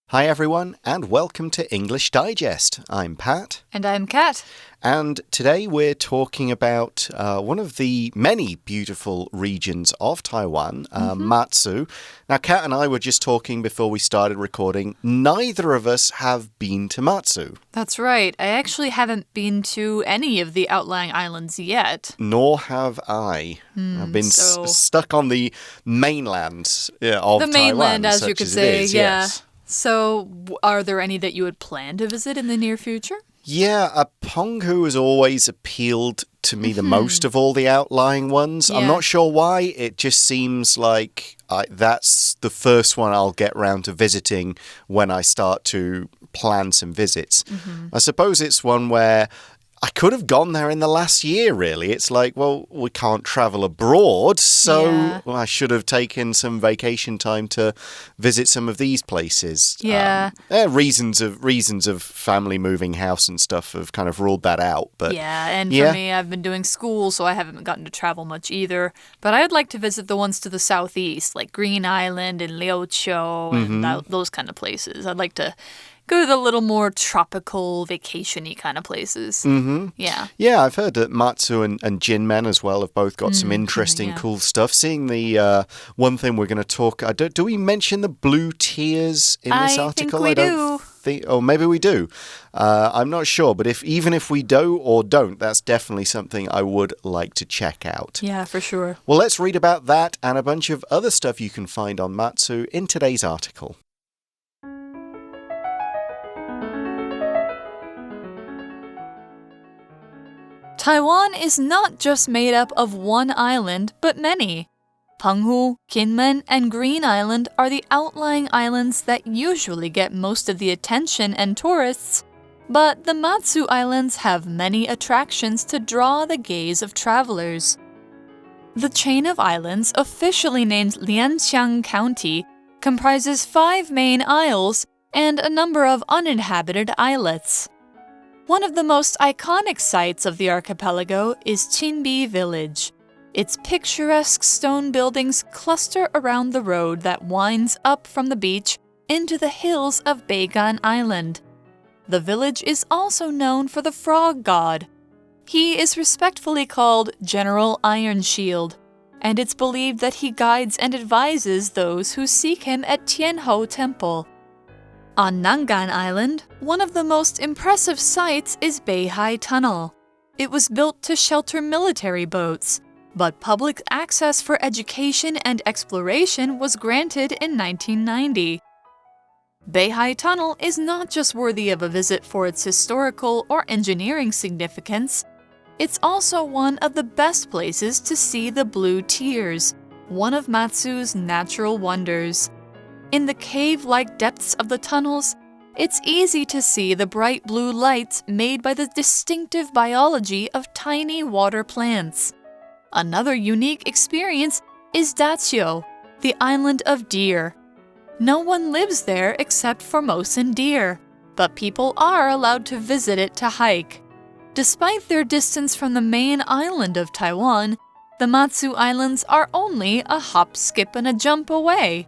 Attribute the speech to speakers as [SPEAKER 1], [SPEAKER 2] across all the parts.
[SPEAKER 1] Hi everyone, and welcome to English Digest. I'm Pat.
[SPEAKER 2] And I'm Kat.
[SPEAKER 1] And today we're talking about one of the many beautiful regions of Taiwan, Matsu. Now, Kat and I were just talking before we started recording. Neither of us have been to Matsu.
[SPEAKER 2] That's right. I actually haven't been to any of the outlying islands yet.
[SPEAKER 1] Nor have I. I've been stuck on the mainland of Taiwan.
[SPEAKER 2] The mainland, as you could say, yeah.
[SPEAKER 1] Yes.
[SPEAKER 2] So, are there any that you would plan to visit in the near future?
[SPEAKER 1] Yeah, Penghu has always appealed to me the most of all the outlying ones.
[SPEAKER 2] Yeah.
[SPEAKER 1] I'm not sure why. It just seems like that's the first one I'll get round to visiting when I start to plan some visits. I suppose it's one where I could have gone there in the last year, really. It's like, well, we can't travel abroad, so I should have taken some vacation time to visit some of these places.
[SPEAKER 2] Yeah.
[SPEAKER 1] Reasons of family moving house and stuff have kind of ruled that out. But
[SPEAKER 2] yeah, and for me, I've been doing school, so I haven't gotten to travel much either. But I'd like to visit the ones to the southeast, like Green Island and Liuqiu and those kind of places. I'd like to go to the little more tropical, vacation-y kind of places. Yeah.
[SPEAKER 1] Yeah, I've heard that Matsu and Jinmen as well have both got some interesting, cool stuff. Seeing the one thing we're going to talk... do we mention the blue tiers in this article?
[SPEAKER 2] I think we do.
[SPEAKER 1] Or maybe we do. I'm not sure, but even if we do or don't, that's definitely something I would like to check out.
[SPEAKER 2] Yeah, for sure.
[SPEAKER 1] Well, let's read about that and a bunch of other stuff you can find on Matsu in today's article.
[SPEAKER 2] Taiwan is not just made up of one island, but many. Penghu, Kinmen, and Green Island are the outlying islands that usually get most of the attention and tourists, but the Matsu Islands have many attractions to draw the gaze of travelers. The chain of islands, officially named Lianqiang County, comprises 5 main isles and a number of uninhabited islets. One of the most iconic sites of the archipelago is Chinbi Village. Its picturesque stone buildings cluster around the road that winds up from the beach into the hills of Beigan Island. The village is also known for the frog god. He is respectfully called General Iron Shield, and it's believed that he guides and advises those who seek him at Tianhou Temple. On Nangan Island, one of the most impressive sights is Beihai Tunnel. It was built to shelter military boats, but public access for education and exploration was granted in 1990. Beihai Tunnel is not just worthy of a visit for its historical or engineering significance, it's also one of the best places to see the blue tiers, one of Matsu's natural wonders. In the cave-like depths of the tunnels, it's easy to see the bright blue lights made by the distinctive biology of tiny water plants. Another unique experience is Dachio, the island of deer. No one lives there except Formosan deer, but people are allowed to visit it to hike. Despite their distance from the main island of Taiwan, the Matsu Islands are only a hop, skip, and a jump away.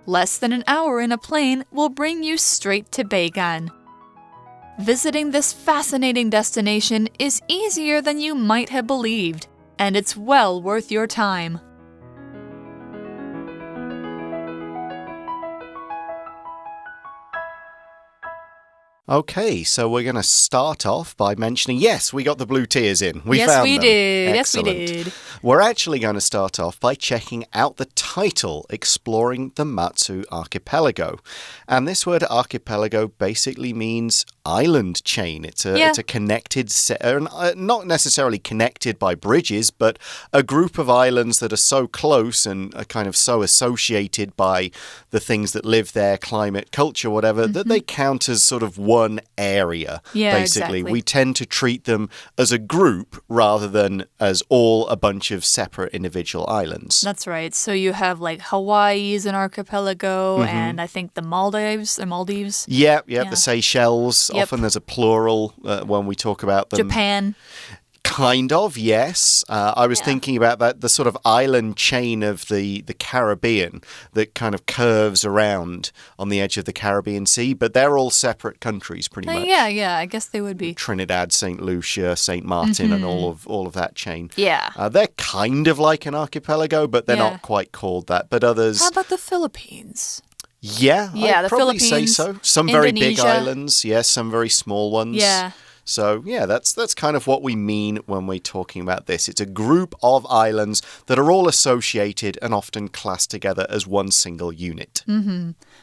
[SPEAKER 2] Less than an hour in a plane will bring you straight to Beigan. Visiting this fascinating destination is easier than you might have believed, and it's well worth your time.
[SPEAKER 1] Okay, so we're going to start off by mentioning, yes, we got the blue tiers in. We found them.
[SPEAKER 2] Yes, we
[SPEAKER 1] Excellent.
[SPEAKER 2] did.
[SPEAKER 1] We're actually going to start off by checking out the title, Exploring the Matsu Archipelago. And this word archipelago basically means island chain. It's a connected, not necessarily connected by bridges, but a group of islands that are so close and are kind of so associated by the things that live there, climate, culture, whatever, that they count as sort of one area, basically.
[SPEAKER 2] Exactly.
[SPEAKER 1] We tend to treat them as a group rather than as all a bunch of separate individual islands.
[SPEAKER 2] That's right. So you have like Hawaii is an archipelago, and I think the Maldives.
[SPEAKER 1] Yeah, the Seychelles. Often there's a plural when we talk about them.
[SPEAKER 2] Japan.
[SPEAKER 1] Kind of, yes. I was thinking about that, the sort of island chain of the Caribbean that kind of curves around on the edge of the Caribbean Sea, but they're all separate countries pretty much.
[SPEAKER 2] Yeah, I guess they would be.
[SPEAKER 1] Trinidad, St. Lucia, St. Martin, and all of that chain.
[SPEAKER 2] Yeah.
[SPEAKER 1] They're kind of like an archipelago, but they're not quite called that. But others...
[SPEAKER 2] How about the Philippines?
[SPEAKER 1] Yeah, I'd
[SPEAKER 2] the
[SPEAKER 1] probably
[SPEAKER 2] Philippines,
[SPEAKER 1] say so. Some very big
[SPEAKER 2] Indonesia.
[SPEAKER 1] islands, yes, some very small ones.
[SPEAKER 2] Yeah.
[SPEAKER 1] So, yeah, that's kind of what we mean when we're talking about this. It's a group of islands that are all associated and often classed together as one single unit.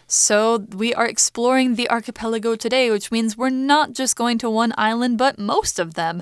[SPEAKER 2] So we are exploring the archipelago today, which means we're not just going to one island, but most of them.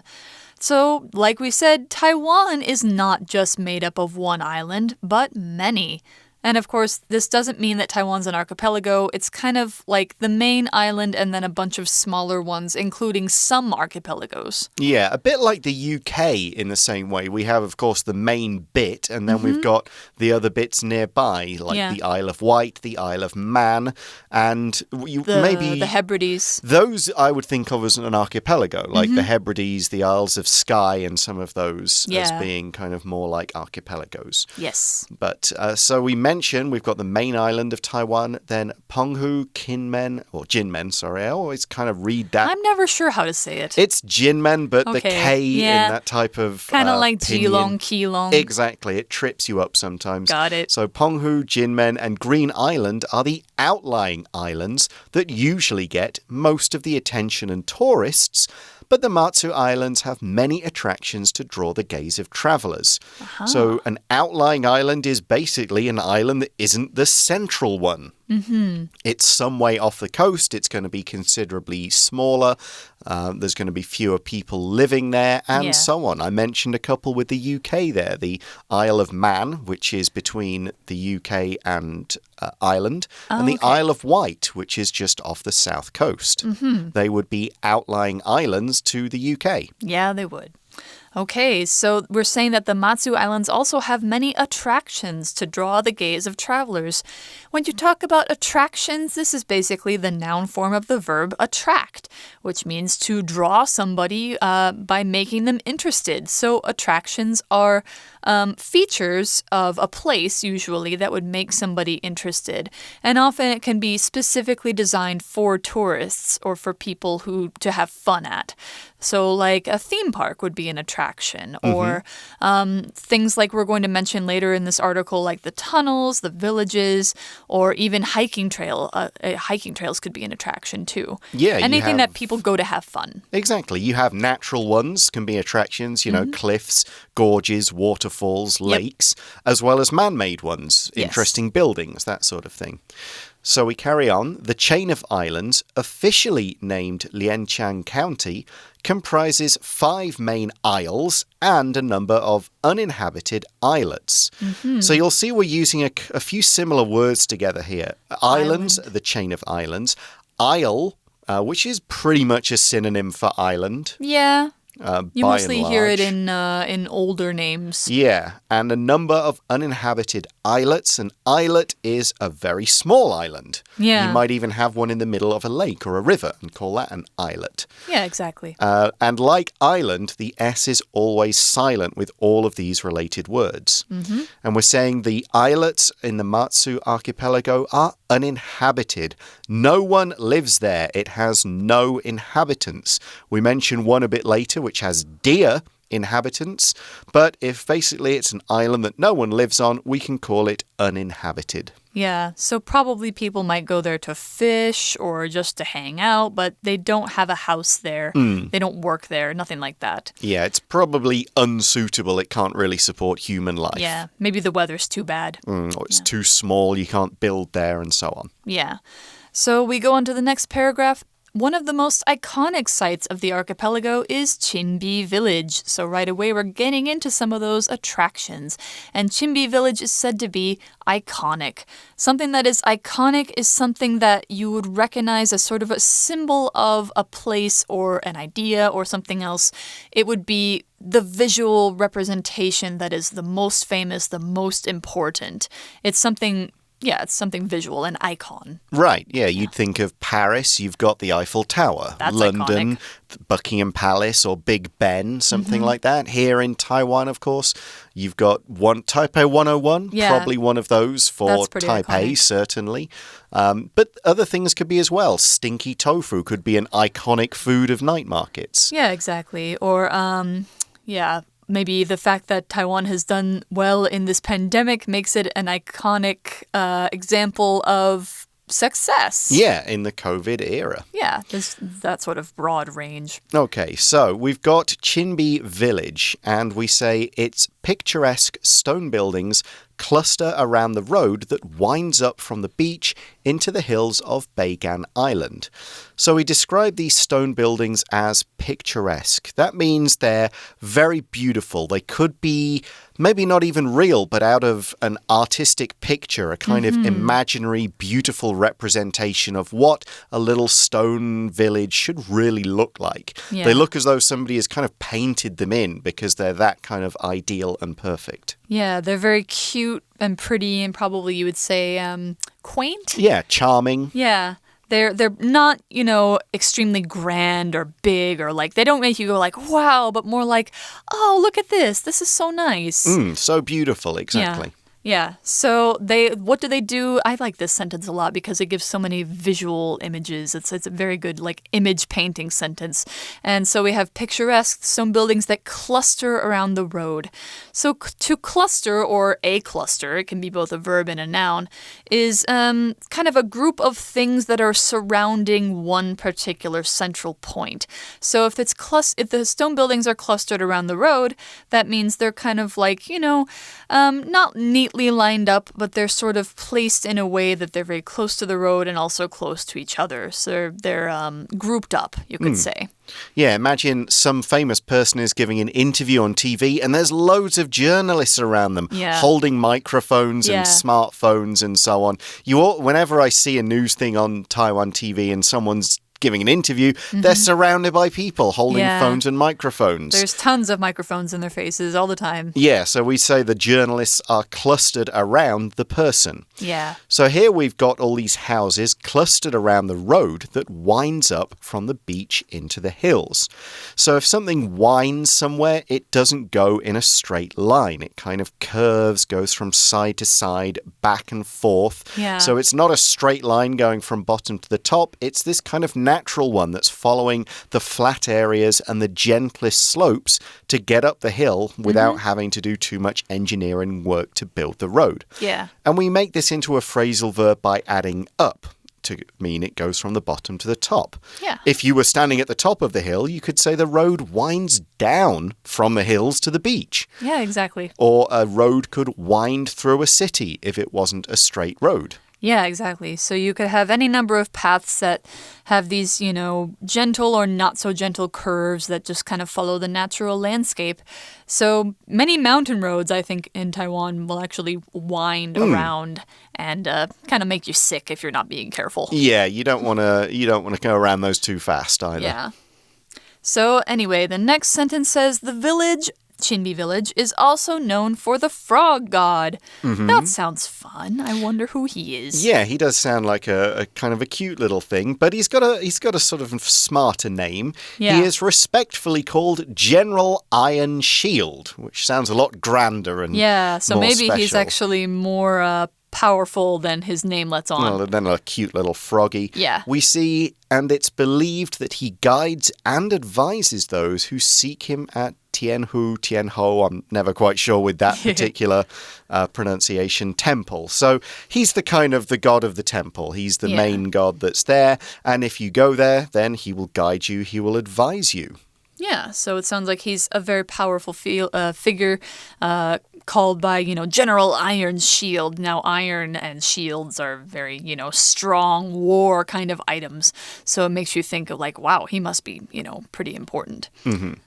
[SPEAKER 2] So, like we said, Taiwan is not just made up of one island, but many. And of course, this doesn't mean that Taiwan's an archipelago. It's kind of like the main island and then a bunch of smaller ones, including some archipelagos.
[SPEAKER 1] Yeah, a bit like the UK in the same way. We have, of course, the main bit, and then we've got the other bits nearby, like the Isle of Wight, the Isle of Man, and maybe...
[SPEAKER 2] The Hebrides.
[SPEAKER 1] Those I would think of as an archipelago, like the Hebrides, the Isles of Skye, and some of those as being kind of more like archipelagos.
[SPEAKER 2] Yes.
[SPEAKER 1] But so we mentioned we've got the main island of Taiwan, then Penghu, Kinmen, or Jinmen, sorry. I always kind of read that.
[SPEAKER 2] I'm never sure how to say it.
[SPEAKER 1] It's Jinmen, but the K in that type of
[SPEAKER 2] kind of like
[SPEAKER 1] pinyin.
[SPEAKER 2] Jilong, Keelong.
[SPEAKER 1] Exactly. It trips you up sometimes.
[SPEAKER 2] Got it.
[SPEAKER 1] So Penghu, Jinmen, and Green Island are the outlying islands that usually get most of the attention and tourists, but the Matsu Islands have many attractions to draw the gaze of travelers. So an outlying island is basically an island that isn't the central one. It's some way off the coast. It's going to be considerably smaller. There's going to be fewer people living there and so on. I mentioned a couple with the UK there. The Isle of Man, which is between the UK and Ireland, and the Isle of Wight, which is just off the south coast. They would be outlying islands to the UK.
[SPEAKER 2] Yeah, they would. Okay, so we're saying that the Matsu Islands also have many attractions to draw the gaze of travelers. When you talk about attractions, this is basically the noun form of the verb attract, which means to draw somebody by making them interested. So attractions are features of a place, usually, that would make somebody interested. And often it can be specifically designed for tourists or for people to have fun at. So like a theme park would be an attraction, or things like we're going to mention later in this article, like the tunnels, the villages, or even hiking trails could be an attraction too.
[SPEAKER 1] Yeah,
[SPEAKER 2] anything that people go to have fun.
[SPEAKER 1] Exactly. You have natural ones, can be attractions, you know, cliffs, gorges, waterfalls, lakes, as well as man-made ones, interesting buildings, that sort of thing. So we carry on. The chain of islands, officially named Lianqiang County, comprises 5 main isles and a number of uninhabited islets. So you'll see we're using a few similar words together here. Islands, the chain of islands. Isle, which is pretty much a synonym for island.
[SPEAKER 2] Yeah. You mostly hear it
[SPEAKER 1] in
[SPEAKER 2] older names.
[SPEAKER 1] Yeah, and a number of uninhabited islets. An islet is a very small island.
[SPEAKER 2] Yeah.
[SPEAKER 1] You might even have one in the middle of a lake or a river and call that an islet.
[SPEAKER 2] Yeah, exactly.
[SPEAKER 1] And like island, the S is always silent with all of these related words. And we're saying the islets in the Matsu archipelago are uninhabited. No one lives there. It has no inhabitants. We mention one a bit later, which has deer inhabitants, but if basically it's an island that no one lives on, we can call it uninhabited.
[SPEAKER 2] Yeah, so probably people might go there to fish or just to hang out, but they don't have a house there. They don't work there, nothing like that.
[SPEAKER 1] Yeah, it's probably unsuitable. It can't really support human life.
[SPEAKER 2] Yeah, maybe the weather's too bad.
[SPEAKER 1] Or it's too small, you can't build there, and so on.
[SPEAKER 2] Yeah. So we go on to the next paragraph. One of the most iconic sites of the archipelago is Chinbi Village. So right away we're getting into some of those attractions. And Chinbi Village is said to be iconic. Something that is iconic is something that you would recognize as sort of a symbol of a place or an idea or something else. It would be the visual representation that is the most famous, the most important. It's something yeah, it's something visual, an icon.
[SPEAKER 1] Right, yeah, you'd think of Paris, you've got the Eiffel Tower.
[SPEAKER 2] That's
[SPEAKER 1] London,
[SPEAKER 2] iconic.
[SPEAKER 1] Buckingham Palace or Big Ben, something like that. Here in Taiwan, of course, you've got Taipei 101, probably one of those for Taipei,
[SPEAKER 2] iconic.
[SPEAKER 1] Certainly. But other things could be as well. Stinky tofu could be an iconic food of night markets.
[SPEAKER 2] Yeah, exactly. Or, maybe the fact that Taiwan has done well in this pandemic makes it an iconic example of success.
[SPEAKER 1] Yeah, in the COVID era.
[SPEAKER 2] Yeah, there's that sort of broad range.
[SPEAKER 1] Okay, so we've got Chinbi Village, and we say its picturesque stone buildings cluster around the road that winds up from the beach into the hills of Beigan Island. So we describe these stone buildings as picturesque. That means they're very beautiful. They could be maybe not even real, but out of an artistic picture, a kind of imaginary, beautiful representation of what a little stone village should really look like.
[SPEAKER 2] Yeah.
[SPEAKER 1] They look as though somebody has kind of painted them in because they're that kind of ideal and perfect.
[SPEAKER 2] Yeah, they're very cute and pretty and probably you would say quaint.
[SPEAKER 1] Yeah, charming.
[SPEAKER 2] Yeah. They're not, extremely grand or big or like, they don't make you go like, wow, but more like, oh, look at this. This is so nice.
[SPEAKER 1] So beautiful, exactly.
[SPEAKER 2] Yeah. So what do they do? I like this sentence a lot because it gives so many visual images. It's a very good image painting sentence. And so we have picturesque stone buildings that cluster around the road. So to cluster or a cluster, it can be both a verb and a noun, is kind of a group of things that are surrounding one particular central point. So if the stone buildings are clustered around the road, that means they're kind of like, not neatly lined up, but they're sort of placed in a way that they're very close to the road and also close to each other. So they're grouped up, you could say.
[SPEAKER 1] Yeah, imagine some famous person is giving an interview on TV and there's loads of journalists around them holding microphones and smartphones and so on. Whenever I see a news thing on Taiwan TV and someone's giving an interview, they're surrounded by people holding phones and microphones.
[SPEAKER 2] There's tons of microphones in their faces all the time.
[SPEAKER 1] Yeah, so we say the journalists are clustered around the person.
[SPEAKER 2] Yeah.
[SPEAKER 1] So here we've got all these houses clustered around the road that winds up from the beach into the hills. So if something winds somewhere, it doesn't go in a straight line. It kind of curves, goes from side to side, back and forth.
[SPEAKER 2] Yeah.
[SPEAKER 1] So it's not a straight line going from bottom to the top. It's this kind of natural one that's following the flat areas and the gentlest slopes to get up the hill without having to do too much engineering work to build the road.
[SPEAKER 2] Yeah.
[SPEAKER 1] And we make this into a phrasal verb by adding up to mean it goes from the bottom to the top.
[SPEAKER 2] Yeah.
[SPEAKER 1] If you were standing at the top of the hill, you could say the road winds down from the hills to the beach.
[SPEAKER 2] Yeah, exactly.
[SPEAKER 1] Or a road could wind through a city if it wasn't a straight road.
[SPEAKER 2] Yeah, exactly. So you could have any number of paths that have these, gentle or not so gentle curves that just kind of follow the natural landscape. So many mountain roads, I think, in Taiwan will actually wind around and kind of make you sick if you're not being careful.
[SPEAKER 1] Yeah, you don't want to go around those too fast either.
[SPEAKER 2] Yeah. So anyway, the next sentence says the village Chinbi Village is also known for the frog god. That sounds fun. I wonder who he is.
[SPEAKER 1] Yeah, he does sound like a kind of a cute little thing, but he's got a sort of smarter name.
[SPEAKER 2] Yeah.
[SPEAKER 1] He is respectfully called General Iron Shield, which sounds a lot grander and
[SPEAKER 2] so
[SPEAKER 1] more
[SPEAKER 2] maybe
[SPEAKER 1] special.
[SPEAKER 2] he's actually more powerful than his name lets on.
[SPEAKER 1] Well, then a cute little froggy.
[SPEAKER 2] Yeah.
[SPEAKER 1] We see, and it's believed that he guides and advises those who seek him at Tianho, I'm never quite sure with that particular pronunciation, temple. So he's the god of the temple. He's the main god that's there. And if you go there, then he will guide you, he will advise you.
[SPEAKER 2] Yeah, so it sounds like he's a very powerful figure called by, General Iron Shield. Now, iron and shields are very, strong war kind of items. So it makes you think of like, wow, he must be, pretty important.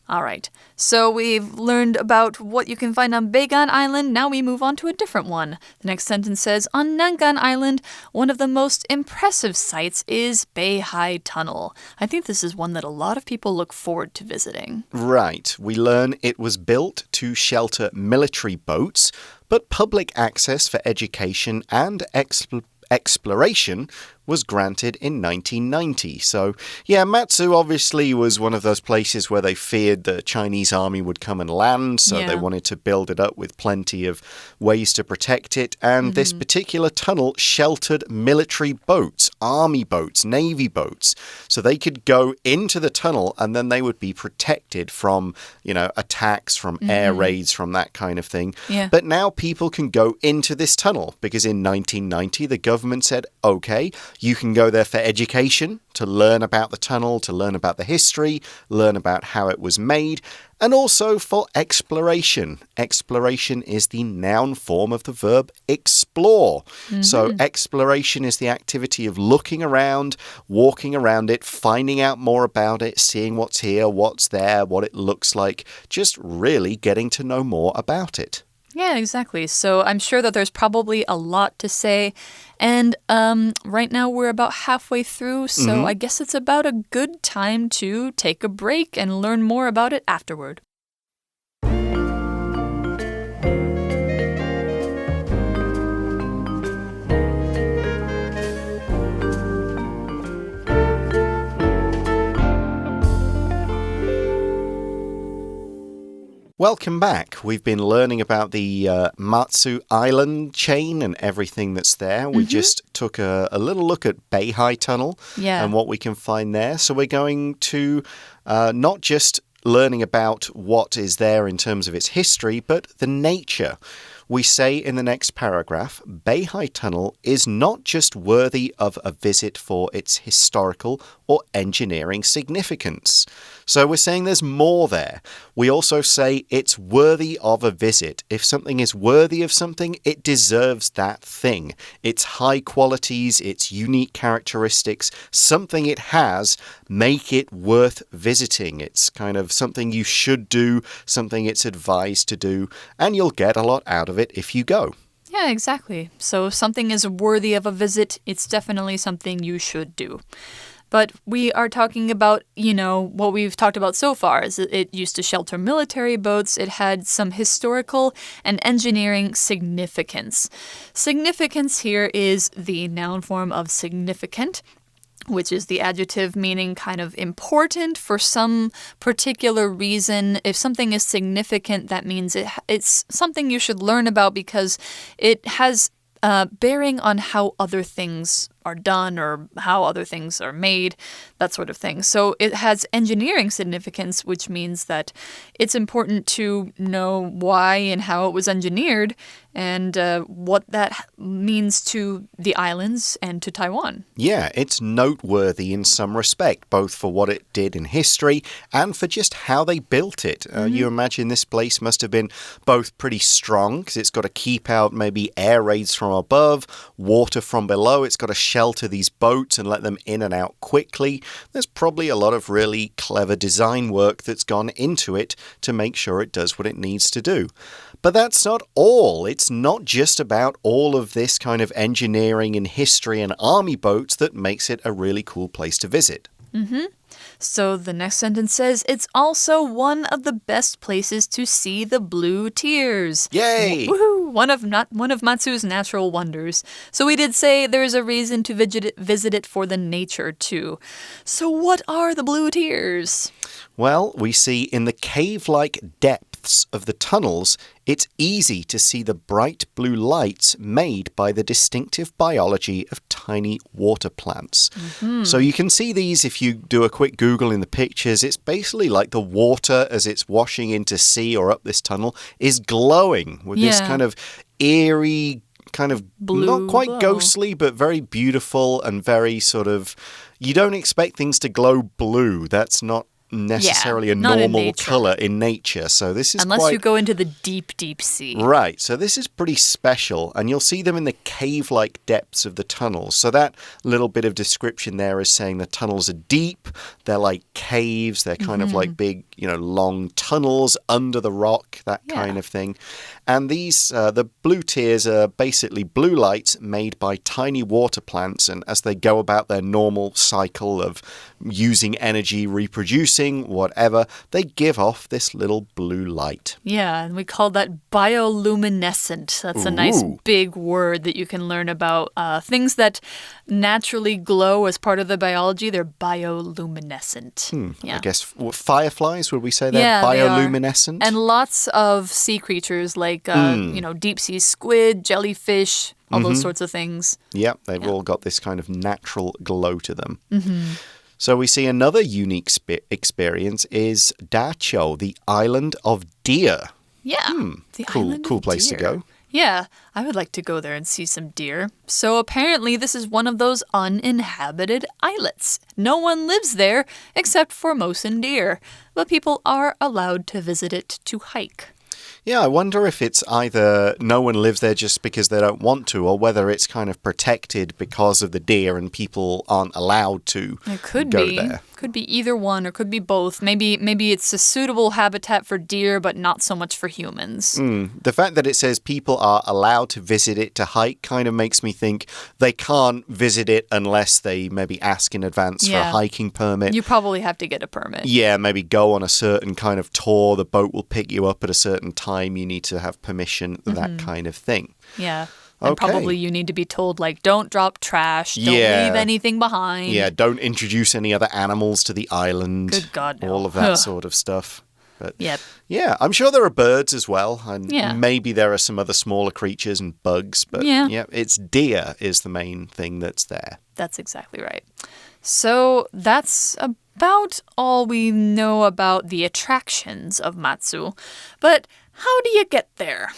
[SPEAKER 2] All right. So we've learned about what you can find on Beigan Island. Now we move on to a different one. The next sentence says, on Nangan Island, one of the most impressive sights is Beihai Tunnel. I think this is one that a lot of people look forward to visiting.
[SPEAKER 1] Right. We learn it was built to shelter military boats, but public access for education and exploration was granted in 1990. So, yeah, Matsu obviously was one of those places where they feared the Chinese army would come and land, so they wanted to build it up with plenty of ways to protect it. And this particular tunnel sheltered military boats, army boats, navy boats. So they could go into the tunnel and then they would be protected from, attacks, from air raids, from that kind of thing.
[SPEAKER 2] Yeah.
[SPEAKER 1] But now people can go into this tunnel because in 1990 the government said, okay, you can go there for education, to learn about the tunnel, to learn about the history, learn about how it was made, and also for exploration. Exploration is the noun form of the verb explore. So exploration is the activity of looking around, walking around it, finding out more about it, seeing what's here, what's there, what it looks like, just really getting to know more about it.
[SPEAKER 2] Yeah, exactly. So I'm sure that there's probably a lot to say. And right now we're about halfway through, so I guess it's about a good time to take a break and learn more about it afterward.
[SPEAKER 1] Welcome back. We've been learning about the Matsu Island chain and everything that's there. We just took a little look at Beihai Tunnel and what we can find there. So we're going to not just learning about what is there in terms of its history, but the nature. We say in the next paragraph, Beihai Tunnel is not just worthy of a visit for its historical or engineering significance. So we're saying there's more there. We also say it's worthy of a visit. If something is worthy of something, it deserves that thing. Its high qualities, its unique characteristics, something it has, make it worth visiting. It's kind of something you should do, something it's advised to do, and you'll get a lot out of it if you go.
[SPEAKER 2] Yeah, exactly. So if something is worthy of a visit, it's definitely something you should do. But we are talking about, what we've talked about so far is it used to shelter military boats. It had some historical and engineering significance. Significance here is the noun form of significant, which is the adjective meaning kind of important for some particular reason. If something is significant, that means it's something you should learn about because it has bearing on how other things are done or how other things are made, that sort of thing. So it has engineering significance, which means that it's important to know why and how it was engineered and what that means to the islands and to Taiwan.
[SPEAKER 1] Yeah, it's noteworthy in some respect, both for what it did in history and for just how they built it. You imagine this place must have been both pretty strong because it's got to keep out maybe air raids from above, water from below. It's got to shelter these boats and let them in and out quickly. There's probably a lot of really clever design work that's gone into it to make sure it does what it needs to do. But that's not all. It's not just about all of this kind of engineering and history and army boats that makes it a really cool place to visit.
[SPEAKER 2] So the next sentence says, it's also one of the best places to see the blue tears.
[SPEAKER 1] Yay!
[SPEAKER 2] Woohoo! One of Matsu's natural wonders. So we did say there's a reason to visit it for the nature too. So what are the blue tears?
[SPEAKER 1] Well, we see in the cave-like depths of the tunnels, it's easy to see the bright blue lights made by the distinctive biology of tiny water plants. So you can see these if you do a quick Google in the pictures. It's basically like the water as it's washing into sea or up this tunnel is glowing with this kind of eerie, kind of
[SPEAKER 2] blue
[SPEAKER 1] not quite
[SPEAKER 2] glow.
[SPEAKER 1] Ghostly, but very beautiful and very sort of, you don't expect things to glow blue. That's not necessarily a normal color in nature. So this is
[SPEAKER 2] unless you go into the deep, deep sea.
[SPEAKER 1] Right. So this is pretty special, and you'll see them in the cave-like depths of the tunnels. So that little bit of description there is saying the tunnels are deep. They're like caves. They're kind of like big, long tunnels under the rock, that kind of thing. And these, the blue tears are basically blue lights made by tiny water plants. And as they go about their normal cycle of using energy, reproducing, whatever, they give off this little blue light.
[SPEAKER 2] Yeah, and we call that bioluminescent. That's a nice big word that you can learn about. Things that naturally glow as part of the biology, they're bioluminescent.
[SPEAKER 1] I guess fireflies, would we say they're bioluminescent?
[SPEAKER 2] And lots of sea creatures like, deep sea squid, jellyfish, all those sorts of things.
[SPEAKER 1] Yep, they've all got this kind of natural glow to them. So we see another unique experience is Dachau, the island of deer.
[SPEAKER 2] Yeah, the island
[SPEAKER 1] cool
[SPEAKER 2] of
[SPEAKER 1] place
[SPEAKER 2] deer.
[SPEAKER 1] to go.
[SPEAKER 2] Yeah, I would like to go there and see some deer. So apparently this is one of those uninhabited islets. No one lives there except Formosan deer, but people are allowed to visit it to hike.
[SPEAKER 1] Yeah, I wonder if it's either no one lives there just because they don't want to, or whether it's kind of protected because of the deer and people aren't allowed to go there.
[SPEAKER 2] Could be either one or could be both. Maybe it's a suitable habitat for deer, but not so much for humans.
[SPEAKER 1] The fact that it says people are allowed to visit it to hike kind of makes me think they can't visit it unless they maybe ask in advance for a hiking permit.
[SPEAKER 2] You probably have to get a permit.
[SPEAKER 1] Yeah, maybe go on a certain kind of tour. The boat will pick you up at a certain time. You need to have permission, that kind of thing.
[SPEAKER 2] Yeah. And probably you need to be told, like, don't drop trash, don't leave anything behind.
[SPEAKER 1] Yeah, don't introduce any other animals to the island.
[SPEAKER 2] Good God, no.
[SPEAKER 1] All of that sort of stuff. But
[SPEAKER 2] yeah,
[SPEAKER 1] I'm sure there are birds as well. And
[SPEAKER 2] yeah.
[SPEAKER 1] maybe there are some other smaller creatures and bugs. But it's deer is the main thing that's there.
[SPEAKER 2] That's exactly right. So that's about all we know about the attractions of Matsu. But how do you get there?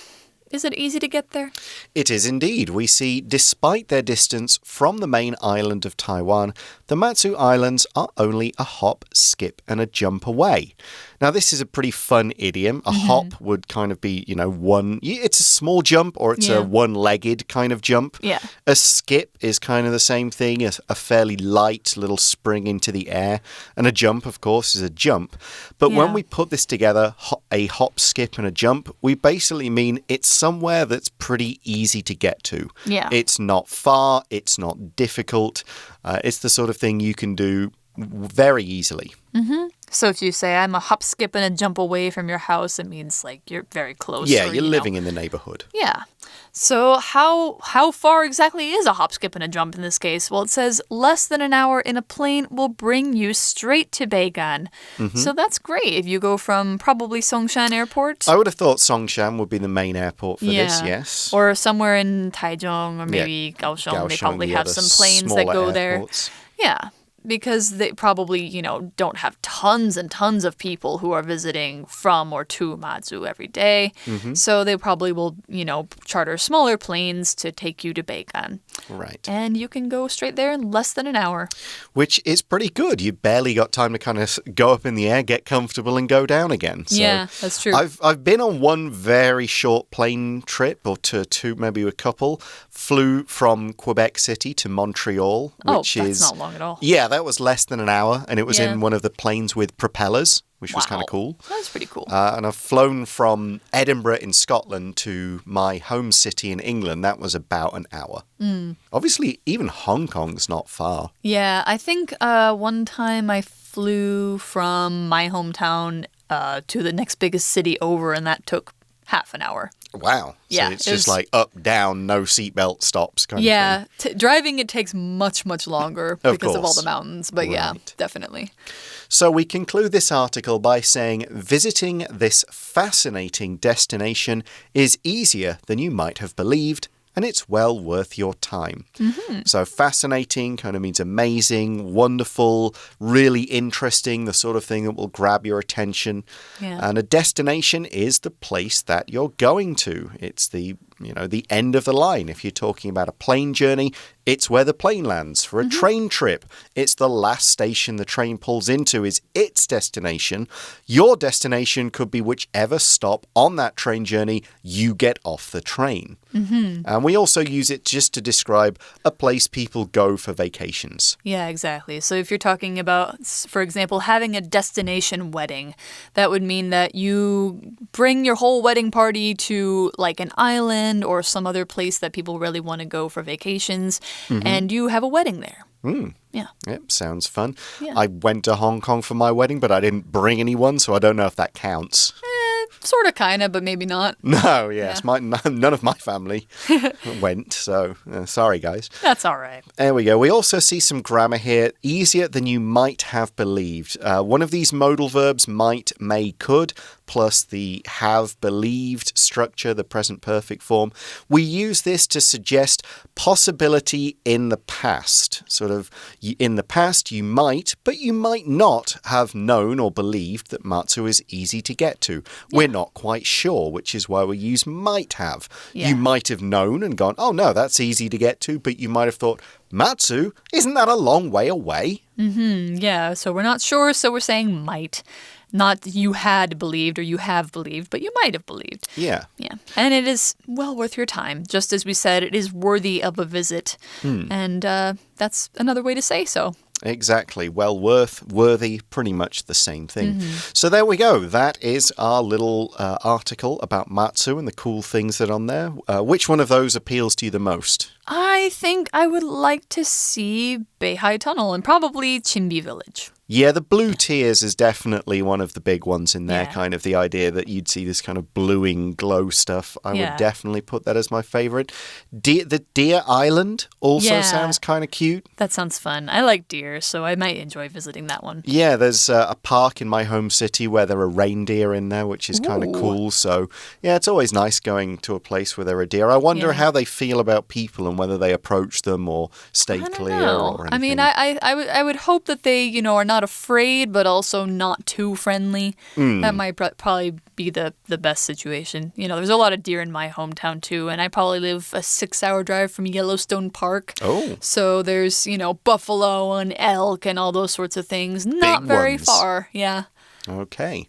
[SPEAKER 2] Is it easy to get there?
[SPEAKER 1] It is indeed. We see, despite their distance from the main island of Taiwan, the Matsu Islands are only a hop, skip, and a jump away. Now, this is a pretty fun idiom. A hop would kind of be, it's a small jump or it's a one-legged kind of jump.
[SPEAKER 2] Yeah.
[SPEAKER 1] A skip is kind of the same thing, a fairly light little spring into the air. And a jump, of course, is a jump. But when we put this together, a hop, skip, and a jump, we basically mean it's somewhere that's pretty easy to get to.
[SPEAKER 2] Yeah.
[SPEAKER 1] It's not far, it's not difficult. It's the sort of thing you can do very easily.
[SPEAKER 2] So if you say, I'm a hop, skip, and a jump away from your house, it means like you're very close.
[SPEAKER 1] Yeah,
[SPEAKER 2] or,
[SPEAKER 1] you're living in the neighborhood.
[SPEAKER 2] Yeah. So how far exactly is a hop, skip, and a jump in this case? Well, it says less than an hour in a plane will bring you straight to Beigan. So that's great if you go from probably Songshan Airport.
[SPEAKER 1] I would have thought Songshan would be the main airport for this, yes.
[SPEAKER 2] Or somewhere in Taichung or maybe Kaohsiung. They probably have some planes that go
[SPEAKER 1] airports.
[SPEAKER 2] there. Yeah. Because they probably, don't have tons and tons of people who are visiting from or to Matsu every day. So they probably will, charter smaller planes to take you to Beigan.
[SPEAKER 1] Right.
[SPEAKER 2] And you can go straight there in less than an hour.
[SPEAKER 1] Which is pretty good. You barely got time to kind of go up in the air, get comfortable, and go down again. So
[SPEAKER 2] yeah, that's true.
[SPEAKER 1] I've been on one very short plane trip, or to two, maybe a couple. Flew from Quebec City to Montreal, which
[SPEAKER 2] that's not long at all.
[SPEAKER 1] Yeah, that was less than an hour, and it was in one of the planes with propellers, which was kind of cool.
[SPEAKER 2] That's pretty cool.
[SPEAKER 1] And I've flown from Edinburgh in Scotland to my home city in England. That was about an hour. Obviously, even Hong Kong's not far.
[SPEAKER 2] Yeah, I think one time I flew from my hometown to the next biggest city over, and that took half an hour.
[SPEAKER 1] Wow. So it's just like up, down, no seatbelt stops kind of thing.
[SPEAKER 2] Yeah, driving it takes much, much longer because of all the mountains. But yeah, definitely.
[SPEAKER 1] So we conclude this article by saying visiting this fascinating destination is easier than you might have believed, and it's well worth your time. So fascinating kind of means amazing, wonderful, really interesting, the sort of thing that will grab your attention.
[SPEAKER 2] Yeah.
[SPEAKER 1] And a destination is the place that you're going to. It's the the end of the line. If you're talking about a plane journey, it's where the plane lands. For a train trip, it's the last station the train pulls into is its destination. Your destination could be whichever stop on that train journey you get off the train. And we also use it just to describe a place people go for vacations.
[SPEAKER 2] Yeah, exactly. So if you're talking about, for example, having a destination wedding, that would mean that you bring your whole wedding party to like an island or some other place that people really want to go for vacations, and you have a wedding there. Yeah.
[SPEAKER 1] Yep, sounds fun.
[SPEAKER 2] Yeah.
[SPEAKER 1] I went to Hong Kong for my wedding, but I didn't bring anyone, so I don't know if that counts.
[SPEAKER 2] Sort of, kind of, but maybe not.
[SPEAKER 1] No, yes. Yeah. None of my family went, so sorry, guys.
[SPEAKER 2] That's all right.
[SPEAKER 1] There we go. We also see some grammar here. Easier than you might have believed. One of these modal verbs, might, may, could, plus the have believed structure, the present perfect form. We use this to suggest possibility in the past. Sort of, in the past, you might, but you might not have known or believed that Matsu is easy to get to. We're not quite sure, which is why we use might have.
[SPEAKER 2] Yeah.
[SPEAKER 1] You might have known and gone, oh no, that's easy to get to, but you might have thought, Matsu, isn't that a long way away?
[SPEAKER 2] Yeah, so we're not sure, so we're saying might. Not you had believed or you have believed, but you might have believed.
[SPEAKER 1] Yeah.
[SPEAKER 2] Yeah. And it is well worth your time. Just as we said, it is worthy of a visit. And that's another way to say so.
[SPEAKER 1] Exactly. Well, worthy, pretty much the same thing. So there we go. That is our little article about Matsu and the cool things that are on there. Which one of those appeals to you the most?
[SPEAKER 2] I think I would like to see Beihai Tunnel and probably Chinbi Village.
[SPEAKER 1] Yeah, the blue tears is definitely one of the big ones in there,
[SPEAKER 2] Yeah.
[SPEAKER 1] kind of the idea that you'd see this kind of bluing glow stuff. I would definitely put that as my favorite. The Deer Island also sounds kind of cute.
[SPEAKER 2] That sounds fun. I like deer, so I might enjoy visiting that one.
[SPEAKER 1] Yeah, there's a park in my home city where there are reindeer in there, which is kind of cool. So, yeah, it's always nice going to a place where there are deer. I wonder how they feel about people and whether they approach them or stay clear or anything.
[SPEAKER 2] I mean, I would hope that they, are not afraid, but also not too friendly. That might probably be the best situation. There's a lot of deer in my hometown too, and I probably live a 6-hour drive from Yellowstone Park.
[SPEAKER 1] Oh.
[SPEAKER 2] So there's, buffalo and elk and all those sorts of things. Not very far. Yeah.
[SPEAKER 1] Okay.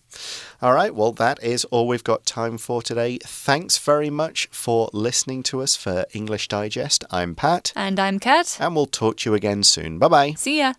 [SPEAKER 1] All right. Well, that is all we've got time for today. Thanks very much for listening to us for English Digest. I'm Pat.
[SPEAKER 2] And I'm Kat.
[SPEAKER 1] And we'll talk to you again soon. Bye-bye.
[SPEAKER 2] See ya.